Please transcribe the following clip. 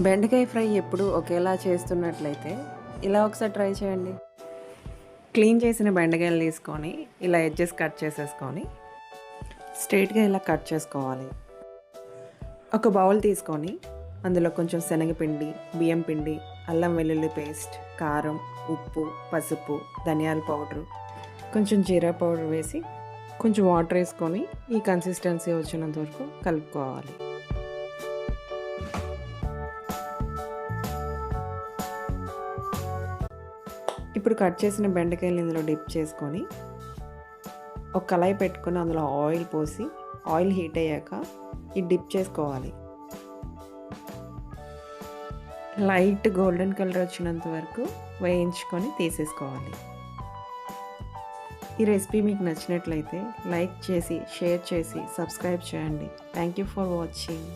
బెండకాయ ఫ్రై ఎప్పుడు ఒకేలా చేస్తున్నట్లయితే ఇలా ఒకసారి ట్రై చేయండి. క్లీన్ చేసిన బెండకాయలు తీసుకొని ఇలా ఎడ్జెస్ కట్ చేసేసుకొని స్ట్రైట్గా ఇలా కట్ చేసుకోవాలి. ఒక బౌల్ తీసుకొని అందులో కొంచెం శనగపిండి, బియ్యం పిండి, అల్లం వెల్లుల్లి పేస్ట్, కారం, ఉప్పు, పసుపు, ధనియాల పౌడరు, కొంచెం జీరా పౌడర్ వేసి కొంచెం వాటర్ వేసుకొని ఈ కన్సిస్టెన్సీ వచ్చినంత వరకు కలుపుకోవాలి. ఇప్పుడు కట్ చేసిన బెండకాయలు ఇందులో డిప్ చేసుకొని ఒక కళాయి పెట్టుకొని అందులో ఆయిల్ పోసి ఆయిల్ హీట్ అయ్యాక ఇది డిప్ చేసుకోవాలి. లైట్ గోల్డెన్ కలర్ వచ్చినంత వరకు వేయించుకొని తీసేసుకోవాలి. ఈ రెసిపీ మీకు నచ్చినట్లయితే లైక్ చేసి, షేర్ చేసి, సబ్స్క్రైబ్ చేయండి. Thank you for watching.